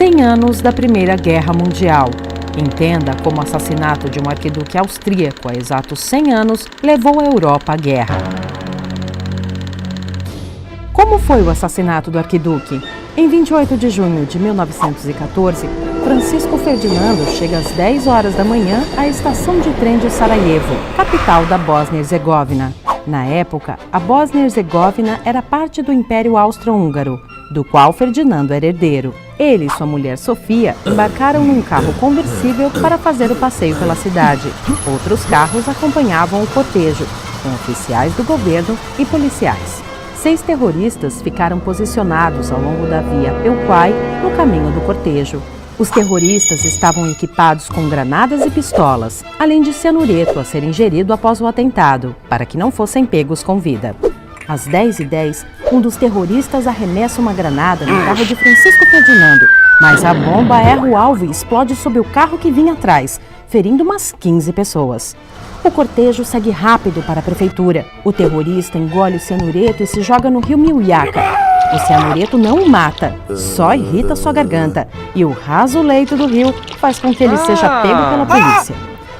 100 anos da Primeira Guerra Mundial. Entenda como o assassinato de um arquiduque austríaco há exatos 100 anos levou a Europa à guerra. Como foi o assassinato do arquiduque? Em 28 de junho de 1914, Francisco Ferdinando chega às 10 horas da manhã à estação de trem de Sarajevo, capital da Bósnia-Herzegovina. Na época, a Bósnia-Herzegovina era parte do Império Austro-Húngaro, do qual Ferdinando era herdeiro. Ele e sua mulher Sofia embarcaram num carro conversível para fazer o passeio pela cidade. Outros carros acompanhavam o cortejo, com oficiais do governo e policiais. 6 terroristas ficaram posicionados ao longo da via Peuquai, no caminho do cortejo. Os terroristas estavam equipados com granadas e pistolas, além de cianureto a ser ingerido após o atentado, para que não fossem pegos com vida. Às 10h10, um dos terroristas arremessa uma granada no carro de Francisco Ferdinando, mas a bomba erra o alvo e explode sob o carro que vinha atrás, ferindo umas 15 pessoas. O cortejo segue rápido para a prefeitura. O terrorista engole o cianureto e se joga no rio Miljacka. O cianureto não o mata, só irrita sua garganta, e o raso leito do rio faz com que ele seja pego pela polícia.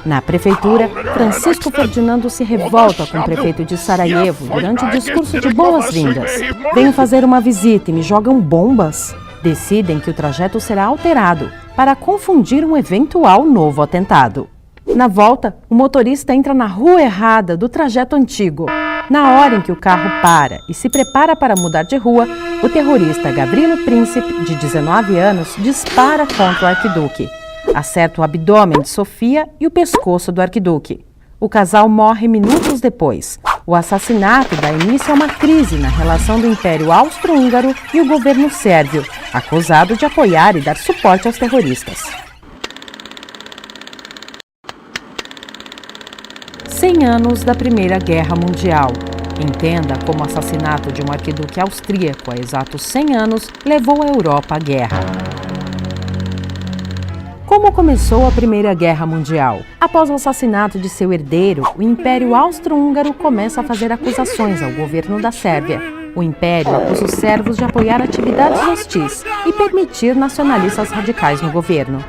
Na prefeitura, Francisco Ferdinando se revolta com o prefeito de Sarajevo durante o discurso de boas-vindas. Venho fazer uma visita e me jogam bombas. Decidem que o trajeto será alterado para confundir um eventual novo atentado. Na volta, o motorista entra na rua errada do trajeto antigo. Na hora em que o carro para e se prepara para mudar de rua, o terrorista Gavrilo Princip, de 19 anos, dispara contra o arquiduque. Acerta o abdômen de Sofia e o pescoço do arquiduque. O casal morre minutos depois. O assassinato dá início a uma crise na relação do Império Austro-Húngaro e o governo sérvio, acusado de apoiar e dar suporte aos terroristas. 100 anos da Primeira Guerra Mundial. Entenda como o assassinato de um arquiduque austríaco há exatos 100 anos levou a Europa à guerra. Como começou a Primeira Guerra Mundial? Após o assassinato de seu herdeiro, o Império Austro-Húngaro começa a fazer acusações ao governo da Sérvia. O Império acusa os sérvios de apoiar atividades hostis e permitir nacionalistas radicais no governo.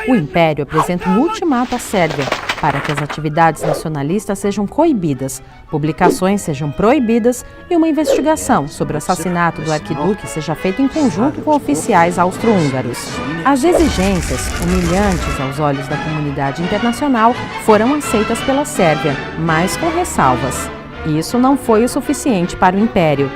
O Império apresenta um ultimato à Sérvia para que as atividades nacionalistas sejam coibidas, publicações sejam proibidas e uma investigação sobre o assassinato do arquiduque seja feita em conjunto com oficiais austro-húngaros. As exigências, humilhantes aos olhos da comunidade internacional, foram aceitas pela Sérvia, mas com ressalvas. Isso não foi o suficiente para o Império.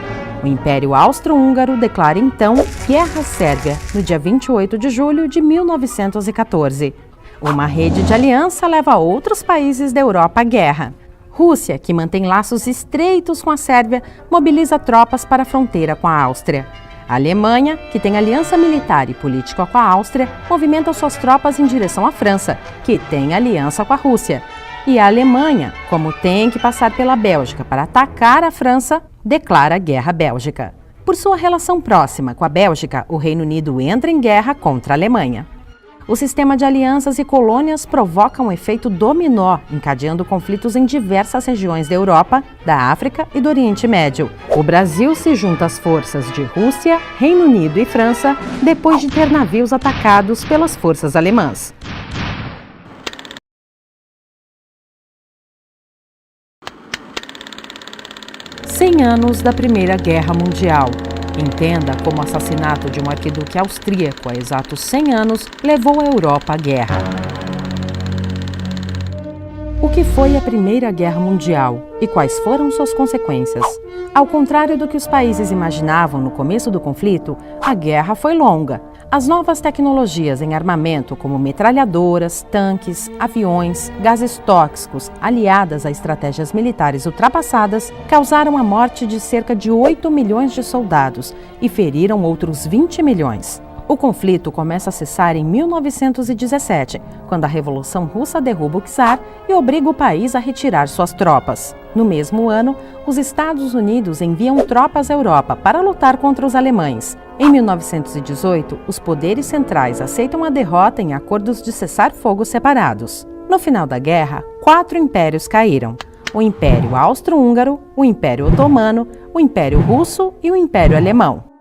O Império Austro-Húngaro declara então Guerra Sérvia no dia 28 de julho de 1914. Uma rede de aliança leva outros países da Europa à guerra. Rússia, que mantém laços estreitos com a Sérvia, mobiliza tropas para a fronteira com a Áustria. A Alemanha, que tem aliança militar e política com a Áustria, movimenta suas tropas em direção à França, que tem aliança com a Rússia. E a Alemanha, como tem que passar pela Bélgica para atacar a França, declara guerra bélgica. Por sua relação próxima com a Bélgica, o Reino Unido entra em guerra contra a Alemanha. O sistema de alianças e colônias provoca um efeito dominó, encadeando conflitos em diversas regiões da Europa, da África e do Oriente Médio. O Brasil se junta às forças de Rússia, Reino Unido e França, depois de ter navios atacados pelas forças alemãs. Cem anos da Primeira Guerra Mundial. Entenda como o assassinato de um arquiduque austríaco há exatos 100 anos levou a Europa à guerra. O que foi a Primeira Guerra Mundial e quais foram suas consequências? Ao contrário do que os países imaginavam no começo do conflito, a guerra foi longa. As novas tecnologias em armamento, como metralhadoras, tanques, aviões, gases tóxicos, aliadas a estratégias militares ultrapassadas, causaram a morte de cerca de 8 milhões de soldados e feriram outros 20 milhões. O conflito começa a cessar em 1917, quando a Revolução Russa derruba o czar e obriga o país a retirar suas tropas. No mesmo ano, os Estados Unidos enviam tropas à Europa para lutar contra os alemães. Em 1918, os poderes centrais aceitam a derrota em acordos de cessar-fogo separados. No final da guerra, 4 impérios caíram: o Império Austro-Húngaro, o Império Otomano, o Império Russo e o Império Alemão.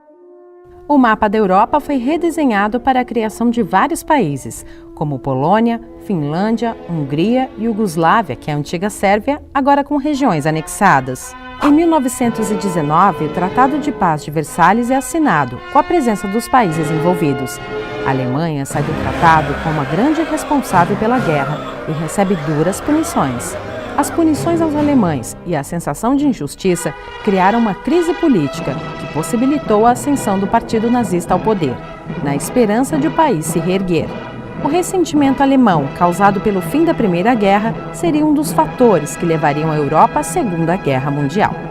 O mapa da Europa foi redesenhado para a criação de vários países, como Polônia, Finlândia, Hungria e Iugoslávia, que é a antiga Sérvia, agora com regiões anexadas. Em 1919, o Tratado de Paz de Versalhes é assinado, com a presença dos países envolvidos. A Alemanha sai do tratado como a grande responsável pela guerra e recebe duras punições. As punições aos alemães e a sensação de injustiça criaram uma crise política que possibilitou a ascensão do partido nazista ao poder, na esperança de o país se reerguer. O ressentimento alemão, causado pelo fim da Primeira Guerra, seria um dos fatores que levariam a Europa à Segunda Guerra Mundial.